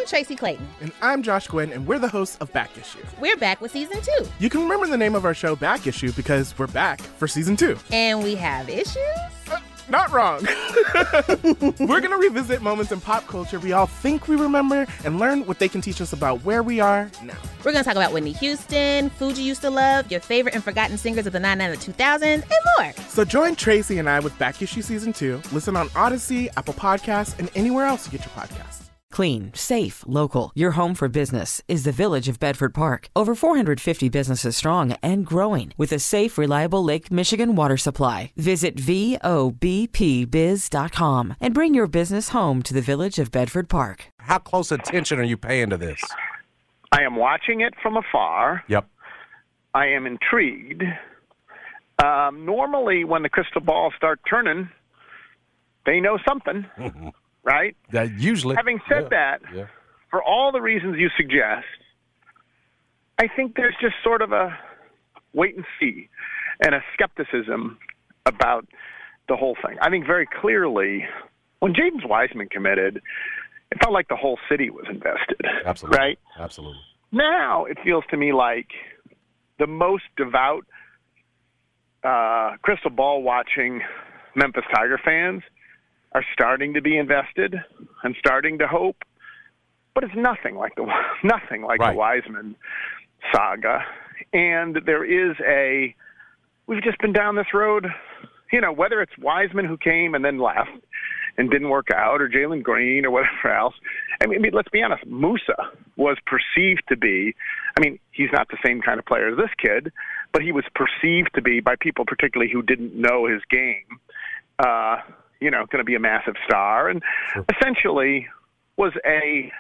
Tracy Clayton. And I'm Josh Gwynn, and we're the hosts of Back Issue. We're back with Season 2. You can remember the name of our show, Back Issue, because we're back for Season 2. And we have issues? Not wrong. We're going to revisit moments in pop culture we all think we remember and learn what they can teach us about where we are now. We're going to talk about Whitney Houston, food you used to love, your favorite and forgotten singers of the 90s and 2000s, and more. So join Tracy and I with Back Issue Season 2. Listen on Odyssey, Apple Podcasts, and anywhere else you get your podcasts. Clean, safe, local. Your home for business is the Village of Bedford Park. Over 450 businesses strong and growing with a safe, reliable Lake Michigan water supply. Visit VOBPBiz.com and bring your business home to the Village of Bedford Park. How close attention are you paying to this? I am watching it from afar. Yep. I am intrigued. Normally, when the crystal balls start turning, they know something. Right? Usually. Having said that, for all the reasons you suggest, I think there's just sort of a wait and see and a skepticism about the whole thing. I think very clearly when James Wiseman committed, it felt like the whole city was invested. Absolutely. Right? Absolutely. Now it feels to me like the most devout crystal ball watching Memphis Tiger fans are starting to be invested and starting to hope, but it's nothing like the Wiseman saga. And there is we've just been down this road, whether it's Wiseman who came and then left and didn't work out, or Jalen Green or whatever else. I mean, let's be honest, Musa was perceived to be, he's not the same kind of player as this kid, but he was perceived to be, by people particularly who didn't know his game, going to be a massive star, and essentially was a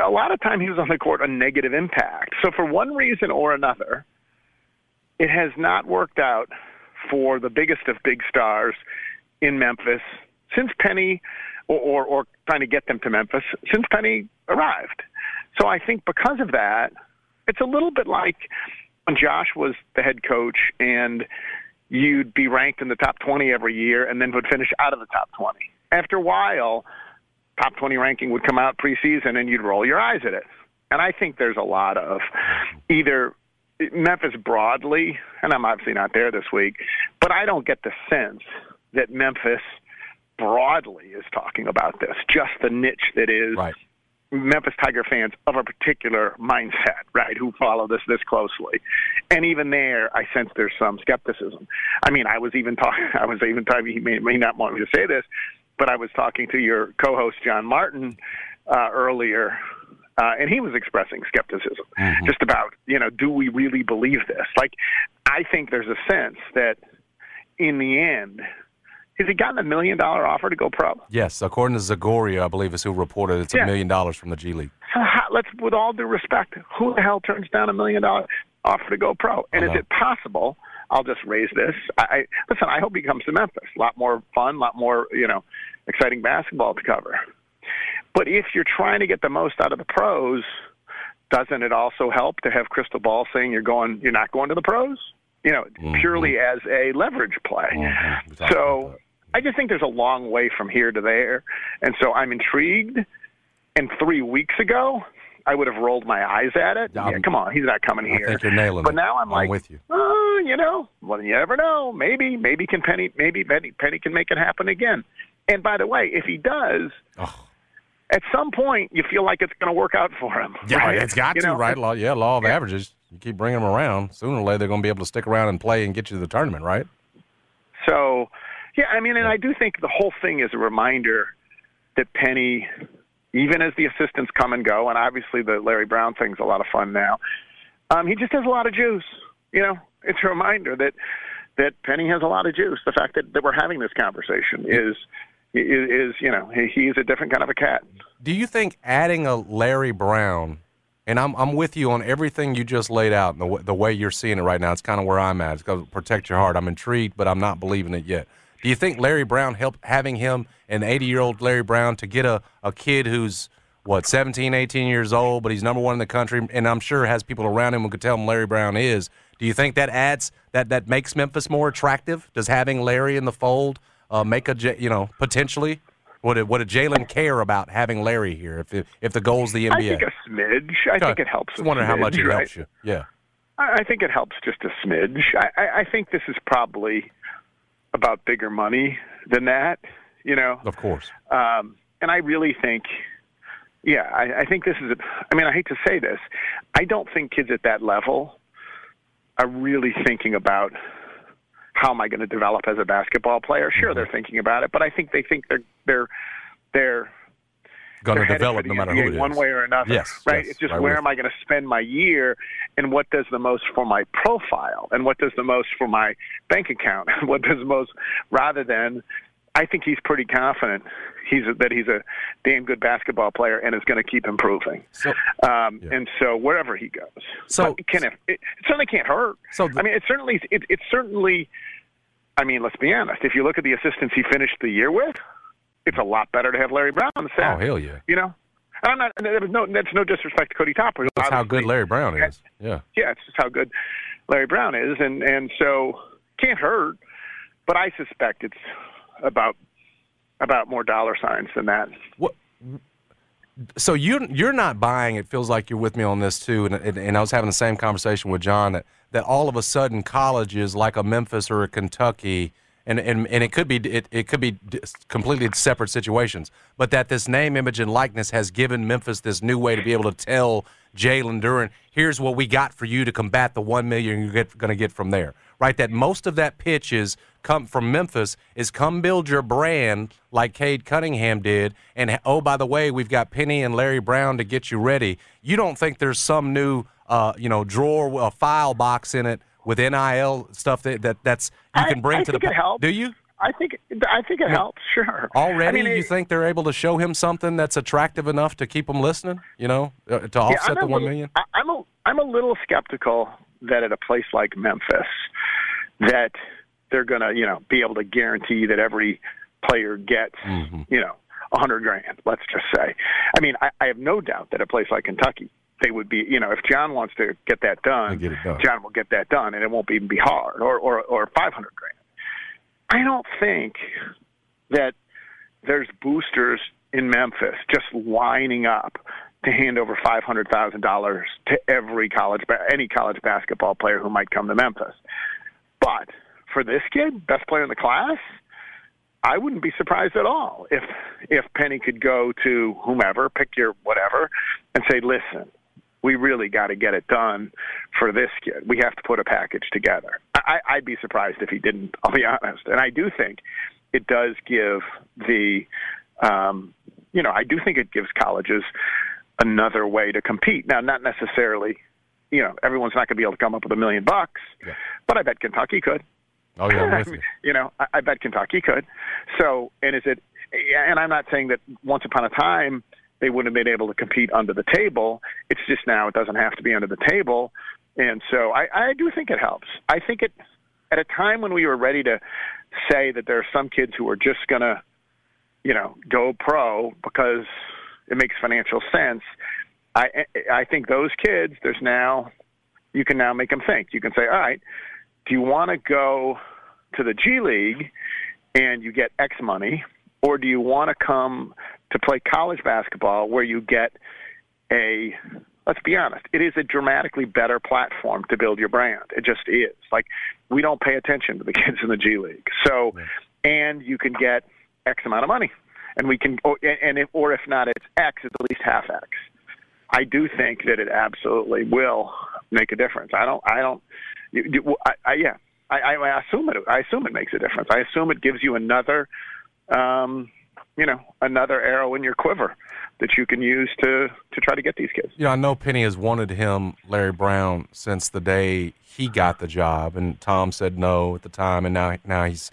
lot of time he was on the court a negative impact. So for one reason or another, it has not worked out for the biggest of big stars in Memphis since Penny, or trying to get them to Memphis, since Penny arrived. So I think because of that, it's a little bit like when Josh was the head coach and you'd be ranked in the top 20 every year and then would finish out of the top 20. After a while, top 20 ranking would come out preseason and you'd roll your eyes at it. And I think there's a lot of either Memphis broadly, and I'm obviously not there this week, but I don't get the sense that Memphis broadly is talking about this, just the niche that is Memphis Tiger fans of a particular mindset, right, who follow this closely. And even there, I sense there's some skepticism. I was even talking, he may not want me to say this, but I was talking to your co-host, John Martin, earlier, and he was expressing skepticism just about, do we really believe this? Like, I think there's a sense that in the end, has he gotten $1 million offer to go pro? Yes, according to Zagoria, I believe is who reported it's $1 million from the G League. So let's, with all due respect, who the hell turns down $1 million offer to go pro? And is it possible? I'll just raise this. I hope he comes to Memphis. A lot more fun, a lot more exciting basketball to cover. But if you're trying to get the most out of the pros, doesn't it also help to have crystal ball saying you're not going to the pros? Purely as a leverage play. So I just think there's a long way from here to there. And so I'm intrigued. And 3 weeks ago, I would have rolled my eyes at it. Come on, he's not coming here. I think you're nailing it. But now I'm like, with you. Well, you never know. Maybe Penny can make it happen again. And by the way, if he does, at some point you feel like it's going to work out for him. Yeah, right? it's got to, right? Law of averages. You keep bringing them around. Sooner or later, they're going to be able to stick around and play and get you to the tournament, right? So, and I do think the whole thing is a reminder that Penny, even as the assistants come and go, and obviously the Larry Brown thing's a lot of fun now, he just has a lot of juice. It's a reminder that Penny has a lot of juice. The fact that we're having this conversation is he's a different kind of a cat. Do you think adding a Larry Brown, and I'm with you on everything you just laid out, and the way you're seeing it right now, it's kind of where I'm at. It's going to protect your heart. I'm intrigued, but I'm not believing it yet. Do you think Larry Brown helped, having him, an 80-year-old Larry Brown, to get a kid who's, 17, 18 years old, but he's number one in the country, and I'm sure has people around him who could tell him Larry Brown is. Do you think that that makes Memphis more attractive? Does having Larry in the fold make potentially? Would Jalen care about having Larry here if the goal's the NBA? I think a smidge. I think it helps. I wonder how much it helps you. Yeah. I think it helps just a smidge. I think this is probably about bigger money than that, you know. Of course. And I really think, I think this is, I hate to say this, I don't think kids at that level are really thinking about how am I going to develop as a basketball player. Sure, they're thinking about it, but I think they think they're going to develop no matter who it is. One way or another, yes, right? Yes, it's just right, where am I going to spend my year, and what does the most for my profile, and what does the most for my bank account, and what does the most, rather than, I think he's pretty confident that he's a damn good basketball player and is going to keep improving. So, and so wherever he goes, so it certainly can't hurt. So it certainly. I mean, let's be honest. If you look at the assistants he finished the year with, it's a lot better to have Larry Brown on the staff. Oh, hell yeah. You know? And that's no disrespect to Cody Topper. That's how good Larry Brown is. Yeah. Yeah, it's just how good Larry Brown is. And so can't hurt, but I suspect it's about more dollar signs than that. What? So you're not buying, it feels like you're with me on this too, and I was having the same conversation with John, that all of a sudden colleges like a Memphis or a Kentucky, and it could be completely separate situations, but that this name, image, and likeness has given Memphis this new way to be able to tell Jalen Duren, here's what we got for you to combat the $1 million you're going to get from there, right? That most of that pitch is come from Memphis is come build your brand like Cade Cunningham did, and oh, by the way, we've got Penny and Larry Brown to get you ready. You don't think there's some new drawer, file box in it with NIL stuff that's you can bring to the it helps. Do you? I think it helps. Sure. Already, you think they're able to show him something that's attractive enough to keep him listening? To offset the $1 million. I'm a little skeptical that at a place like Memphis that they're going to be able to guarantee that every player gets $100,000. Let's just say. I mean, I have no doubt that a place like Kentucky, they would be, if John wants to get that done, John will get that done, and it won't even be hard, or $500,000. I don't think that there's boosters in Memphis just lining up to hand over $500,000 to any college basketball player who might come to Memphis. But for this kid, best player in the class, I wouldn't be surprised at all if Penny could go to whomever, pick your whatever, and say, listen, we really got to get it done for this kid. We have to put a package together. I'd be surprised if he didn't, I'll be honest. And I do think it does give I do think it gives colleges another way to compete. Now, not necessarily, everyone's not going to be able to come up with $1 million, but I bet Kentucky could. Oh, yeah, I'm with you. I bet Kentucky could. So, and I'm not saying that once upon a time they wouldn't have been able to compete under the table. It's just now it doesn't have to be under the table. And so I do think it helps. I think it, at a time when we were ready to say that there are some kids who are just going to, go pro because it makes financial sense, I think those kids, you can now make them think. You can say, all right, do you want to go to the G League and you get X money, or do you want to come to play college basketball where you get let's be honest, it is a dramatically better platform to build your brand. It just is. Like, we don't pay attention to the kids in the G League. So, and you can get X amount of money, and we can, or if not, it's X, it's at least half X. I do think that it absolutely will make a difference. I assume it. I assume it makes a difference. I assume it gives you another arrow in your quiver that you can use to try to get these kids. I know Penny has wanted him, Larry Brown, since the day he got the job, and Tom said no at the time, and now he's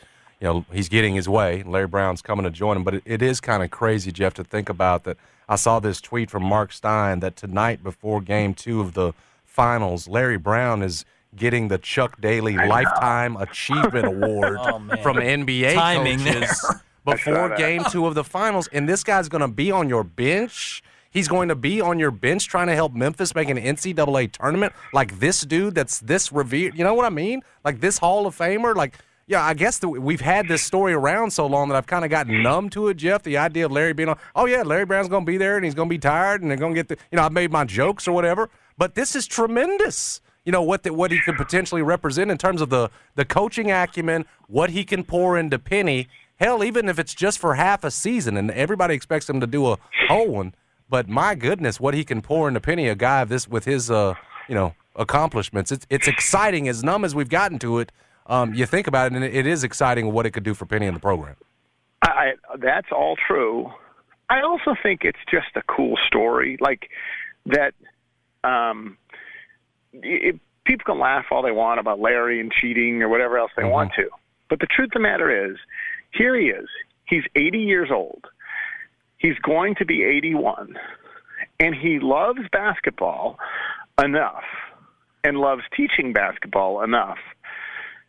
getting his way. Larry Brown's coming to join him, but it is kind of crazy, Jeff, to think about that. I saw this tweet from Mark Stein that tonight before Game 2 of the finals, Larry Brown is getting the Chuck Daly Lifetime Achievement Award from NBA coaches before Game 2 of the finals. And this guy's going to be on your bench. He's going to be on your bench trying to help Memphis make an NCAA tournament. Like this dude that's this revered. You know what I mean? Like this Hall of Famer. Like, Yeah, I guess we've had this story around so long that I've kind of gotten numb to it, Jeff. The idea of Larry being on, oh, yeah, Larry Brown's going to be there and he's going to be tired and they're going to get I've made my jokes or whatever. But this is tremendous, what he could potentially represent in terms of the coaching acumen, what he can pour into Penny. Hell, even if it's just for half a season and everybody expects him to do a whole one. But my goodness, what he can pour into Penny, a guy with his, accomplishments. It's exciting. As numb as we've gotten to it, you think about it, and it is exciting what it could do for Penny in the program. That's all true. I also think it's just a cool story. Like that people can laugh all they want about Larry and cheating or whatever else they want to. But the truth of the matter is, here he is. He's 80 years old. He's going to be 81. And he loves basketball enough and loves teaching basketball enough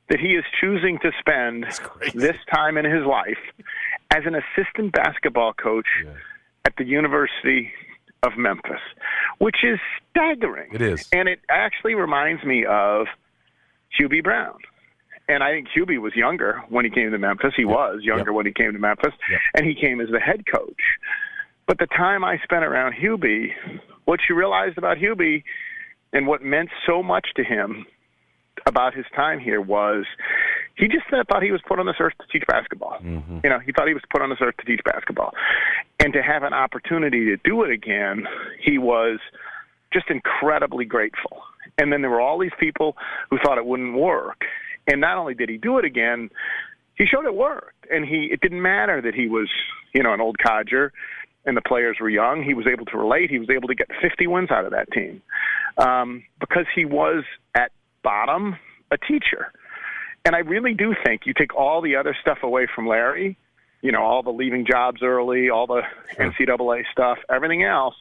that he is choosing to spend this time in his life as an assistant basketball coach at the University of Memphis, which is staggering. It is. And it actually reminds me of Hubie Brown. And I think Hubie was younger when he came to Memphis. He was younger when he came to Memphis, and he came as the head coach. But the time I spent around Hubie, what you realized about Hubie and what meant so much to him about his time here was he just thought he was put on this earth to teach basketball. He thought he was put on this earth to teach basketball. And to have an opportunity to do it again, he was just incredibly grateful. And then there were all these people who thought it wouldn't work. And not only did he do it again, he showed it worked. And it didn't matter that he was, an old codger and the players were young. He was able to relate. He was able to get 50 wins out of that team because he was at bottom a teacher. And I really do think you take all the other stuff away from Larry, all the leaving jobs early, all the NCAA stuff, everything else.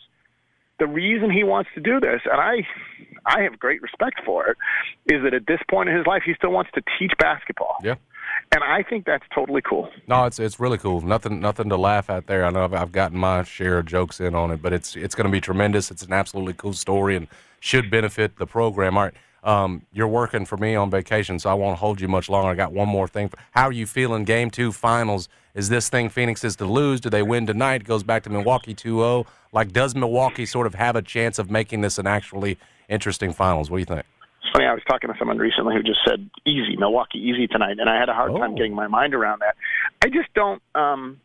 The reason he wants to do this, and I have great respect for it, is that at this point in his life, he still wants to teach basketball. Yeah. And I think that's totally cool. No, it's really cool. Nothing to laugh at there. I know I've gotten my share of jokes in on it, but it's going to be tremendous. It's an absolutely cool story and should benefit the program. All right, you're working for me on vacation, so I won't hold you much longer. I got one more thing. How are you feeling? Game 2 finals. Is this thing Phoenix is to lose? Do they win tonight? Goes back to Milwaukee 2-0. Like, does Milwaukee sort of have a chance of making this an actually interesting finals? What do you think? It's funny, I was talking to someone recently who just said, easy, Milwaukee, easy tonight, and I had a hard time getting my mind around that. I just don't I'm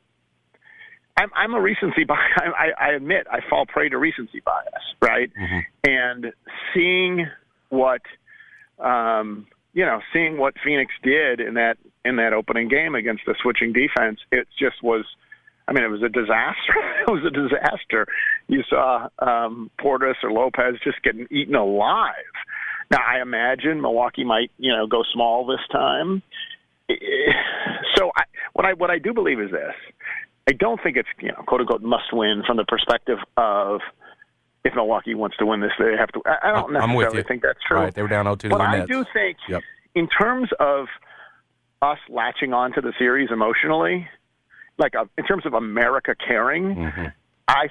a recency bias. I admit I fall prey to recency bias, right? And seeing what seeing what Phoenix did in that opening game against the switching defense, it just was, it was a disaster. It was a disaster. You saw Portis or Lopez just getting eaten alive. Now, I imagine Milwaukee might, go small this time. So what I do believe is this. I don't think it's, quote unquote, must win from the perspective of if Milwaukee wants to win this, they have to. I don't necessarily think that's true. Right, they were down 0-2 to the But I Nets. do think in terms of us latching on to the series emotionally, in terms of America caring, I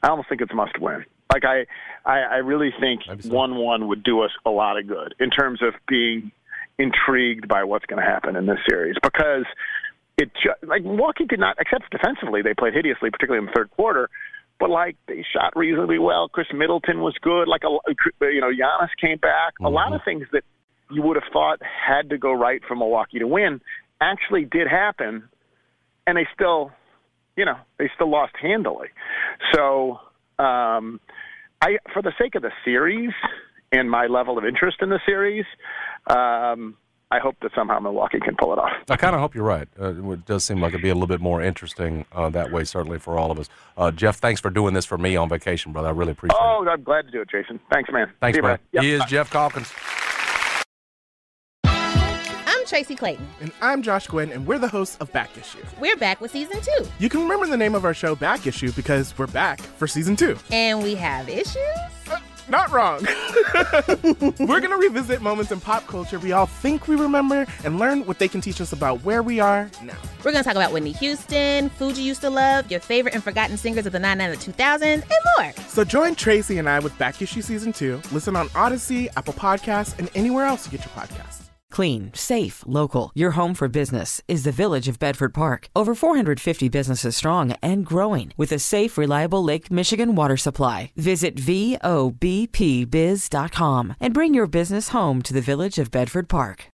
almost think it's must win. I really think 1-1 would do us a lot of good in terms of being intrigued by what's going to happen in this series because Milwaukee did not, except defensively, they played hideously, particularly in the third quarter. But they shot reasonably well. Chris Middleton was good. Giannis came back. A lot of things that you would have thought had to go right for Milwaukee to win actually did happen, and they still lost handily. So, for the sake of the series and my level of interest in the series, I hope that somehow Milwaukee can pull it off. I kind of hope you're right. It does seem like it'd be a little bit more interesting that way, certainly for all of us. Jeff, thanks for doing this for me on vacation, brother. I really appreciate it. Oh, I'm glad to do it, Jason. Thanks, man. Thanks, man. Yep. He is Jeff Calkins. I'm Tracy Clayton. And I'm Josh Gwynn, and we're the hosts of Back Issue. We're back with Season 2. You can remember the name of our show, Back Issue, because we're back for Season 2. And we have issues? Not wrong. We're going to revisit moments in pop culture we all think we remember and learn what they can teach us about where we are now. We're going to talk about Whitney Houston, food you used to love, your favorite and forgotten singers of the 791 2000s, and more. So join Tracy and I with Back Issue Season 2. Listen on Odyssey, Apple Podcasts, and anywhere else you get your podcasts. Clean, safe, local. Your home for business is the Village of Bedford Park. Over 450 businesses strong and growing with a safe, reliable Lake Michigan water supply. Visit VOBPBiz.com and bring your business home to the Village of Bedford Park.